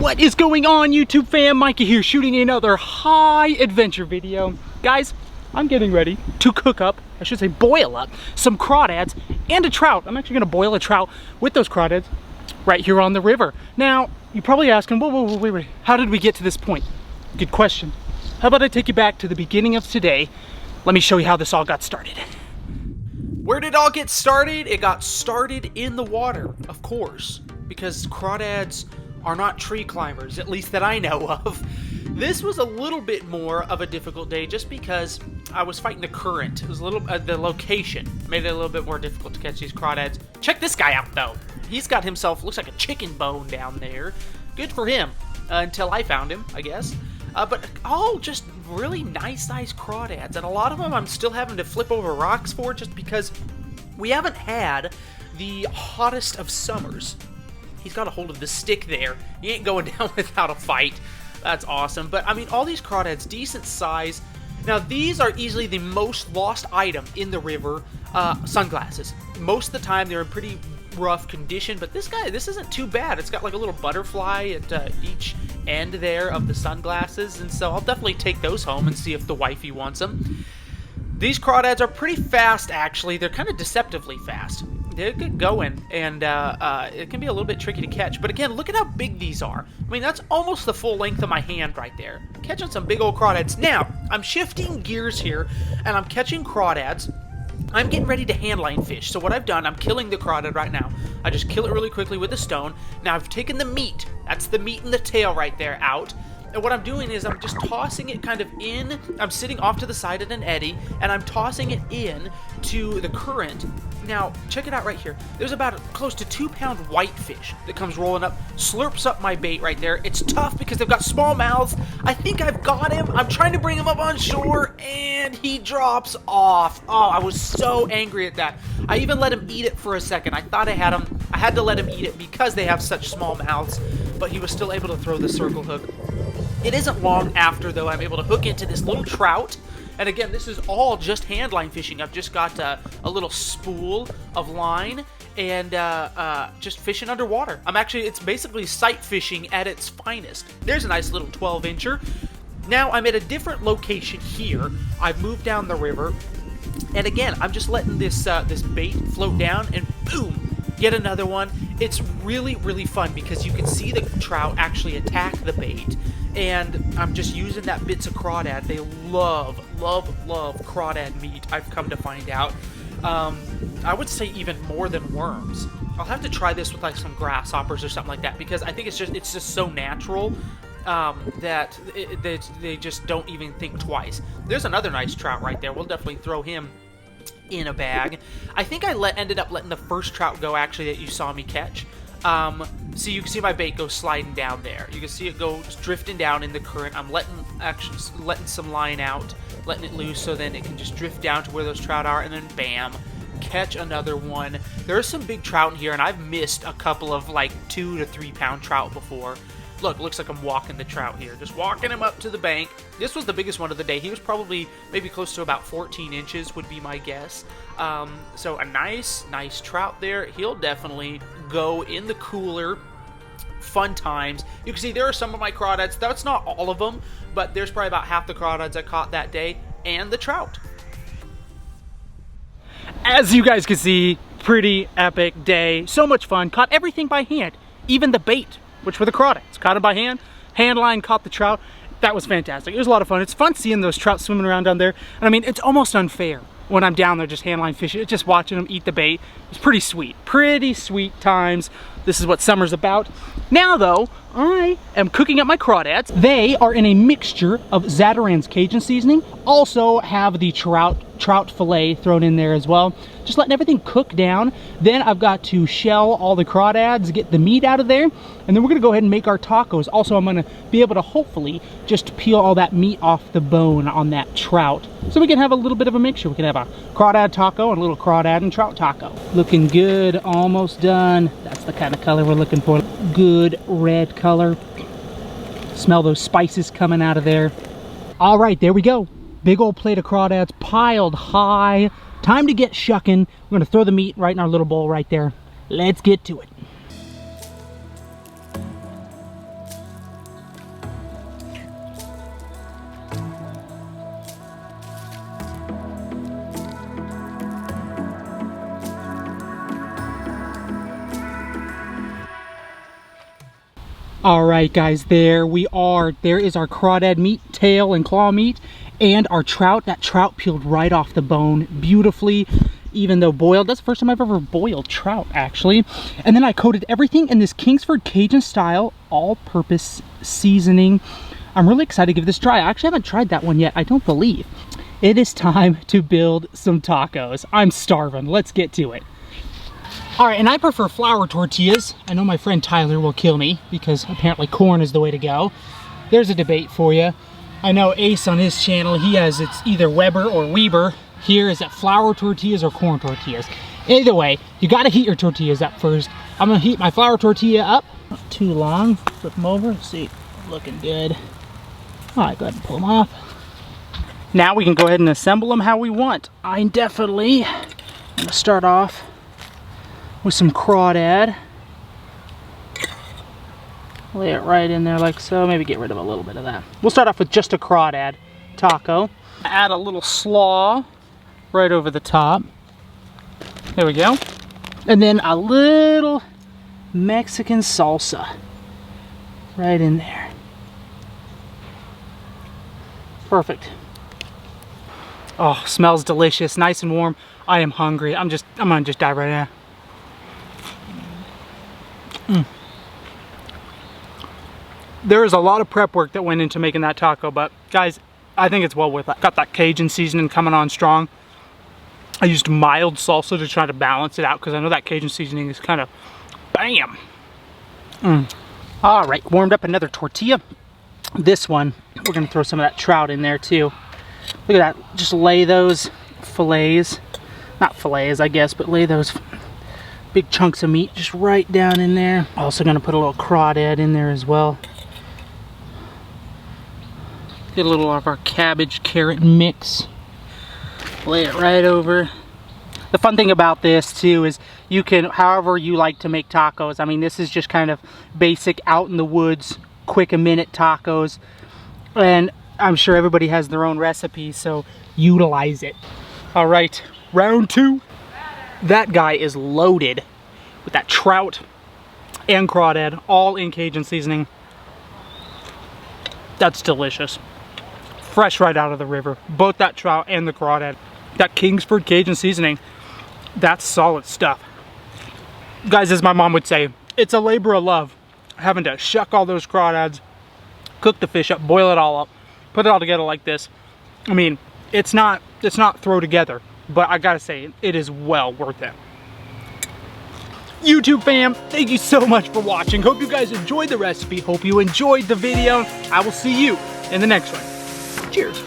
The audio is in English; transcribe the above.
What is going on, YouTube fam? Mikey here, shooting another high adventure video. Guys, I'm getting ready to cook up, I should say boil up, some crawdads and a trout. I'm actually gonna boil a trout with those crawdads right here on the river. Now, you're probably asking, wait, how did we get to this point? Good question. How about I take you back to the beginning of today? Let me show you how this all got started. Where did it all get started? It got started in the water, of course, because crawdads are not tree climbers, at least that I know of. This was a little bit more of a difficult day just because I was fighting the current. It was a little, the location made it a little bit more difficult to catch these crawdads. Check this guy out though. He's got himself, looks like a chicken bone down there. Good for him, until I found him, I guess. But all just really nice crawdads, and a lot of them I'm still having to flip over rocks for just because we haven't had the hottest of summers. He's got a hold of the stick there. He ain't going down without a fight. That's awesome. But I mean, all these crawdads, decent size. Now these are easily the most lost item in the river. Sunglasses. Most of the time they're in pretty rough condition, but this isn't too bad. It's got like a little butterfly at each end there of the sunglasses, and so I'll definitely take those home and see if the wifey wants them. These crawdads are pretty fast, actually. They're kind of deceptively fast. They're good going, and it can be a little bit tricky to catch. But again, look at how big these are. I mean, that's almost the full length of my hand right there. Catching some big old crawdads. Now, I'm shifting gears here, and I'm catching crawdads. I'm getting ready to handline fish. So what I've done, I'm killing the crawdad right now. I just kill it really quickly with a stone. Now I've taken the meat, that's the meat and the tail right there, out. And what I'm doing is I'm just tossing it kind of in. I'm sitting off to the side in an eddy, and I'm tossing it in to the current. Now, check it out right here. There's about close to 2-pound whitefish that comes rolling up, slurps up my bait right there. It's tough because they've got small mouths. I think I've got him. I'm trying to bring him up on shore, and he drops off. Oh, I was so angry at that. I even let him eat it for a second. I thought I had him. I had to let him eat it because they have such small mouths, but he was still able to throw the circle hook. It isn't long after, though, I'm able to hook into this little trout. And again, this is all just handline fishing. I've just got a little spool of line and just fishing underwater. It's basically sight fishing at its finest. There's a nice little 12-incher. Now I'm at a different location here. I've moved down the river. And again, I'm just letting this bait float down, and boom, get another one. It's really, really fun because you can see the trout actually attack the bait. And I'm just using that bits of crawdad. They love crawdad meat, I've come to find out. I would say even more than worms. I'll have to try this with like some grasshoppers or something like that, because I think it's just so natural that they just don't even think twice. There's another nice trout right there. We'll definitely throw him in a bag. I think I ended up letting the first trout go, actually, that you saw me catch. So you can see my bait go sliding down there. You can see it go drifting down in the current. I'm letting some line out, letting it loose so then it can just drift down to where those trout are, and then bam, catch another one. There are some big trout in here, and I've missed a couple of like 2 to 3 pound trout before. Look, looks like I'm walking the trout here. Just walking him up to the bank. This was the biggest one of the day. He was probably maybe close to about 14 inches would be my guess. So a nice trout there. He'll definitely go in the cooler. Fun times. You can see there are some of my crawdads. That's not all of them, but there's probably about half the crawdads I caught that day, and the trout. As you guys can see, pretty epic day. So much fun. Caught everything by hand. Even the bait, which were the crawdads. Caught it by hand. Hand line caught the trout. That was fantastic. It was a lot of fun. It's fun seeing those trout swimming around down there. And I mean, it's almost unfair when I'm down there just handline fishing, just watching them eat the bait. It's pretty sweet. Pretty sweet times. This is what summer's about. Now though, I am cooking up my crawdads. They are in a mixture of Zatarain's Cajun seasoning. Also have the trout fillet thrown in there as well. Just letting everything cook down. Then I've got to shell all the crawdads, get the meat out of there, and then we're gonna go ahead and make our tacos. Also, I'm gonna be able to hopefully just peel all that meat off the bone on that trout, so we can have a little bit of a mixture. We can have a crawdad taco and a little crawdad and trout taco. Looking good, almost done. That's the kind of color we're looking for. Good red color. Smell those spices coming out of there. All right, there we go. Big old plate of crawdads piled high. Time to get shucking. We're gonna throw the meat right in our little bowl right there. Let's get to it. All right, guys, there we are. There is our crawdad meat, tail and claw meat, and our trout. That trout peeled right off the bone beautifully, even though boiled. That's the first time I've ever boiled trout, actually. And then I coated everything in this Kingsford Cajun style all-purpose seasoning. I'm really excited to give this a try. I actually haven't tried that one yet, I don't believe. It is time to build some tacos. I'm starving. Let's get to it. All right, and I prefer flour tortillas. I know my friend Tyler will kill me because apparently corn is the way to go. There's a debate for you. I know Ace on his channel, he has it's either Weber or Weber. Here is it flour tortillas or corn tortillas. Either way, you gotta heat your tortillas up first. I'm gonna heat my flour tortilla up. Not too long. Flip them over. Let's see, looking good. All right, go ahead and pull them off. Now we can go ahead and assemble them how we want. I'm gonna start off with some crawdad. Lay it right in there like so. Maybe get rid of a little bit of that. We'll start off with just a crawdad taco. Add a little slaw right over the top. There we go. And then a little Mexican salsa right in there. Perfect. Oh, smells delicious, nice and warm. I am hungry. I'm gonna just dive right in. There is a lot of prep work that went into making that taco, but guys, I think it's well worth it. Got that Cajun seasoning coming on strong. I used mild salsa to try to balance it out because I know that Cajun seasoning is kind of bam. All right, warmed up another tortilla. This one, we're gonna throw some of that trout in there too. Look at that, just lay those fillets, not fillets I guess, but lay those big chunks of meat just right down in there. Also gonna put a little crawdad in there as well. Get a little of our cabbage carrot mix. Lay it right over. The fun thing about this too is you can, however you like to make tacos. I mean, this is just kind of basic out in the woods, quick a minute tacos. And I'm sure everybody has their own recipe, so utilize it. All right, round two. That guy is loaded with that trout and crawdad, all in Cajun seasoning. That's delicious. Fresh right out of the river. Both that trout and the crawdad. That Kingsford Cajun seasoning, that's solid stuff. Guys, as my mom would say, it's a labor of love. Having to shuck all those crawdads, cook the fish up, boil it all up, put it all together like this. I mean, it's not throw together, but I gotta say, it is well worth it. YouTube fam, thank you so much for watching. Hope you guys enjoyed the recipe. Hope you enjoyed the video. I will see you in the next one. Cheers.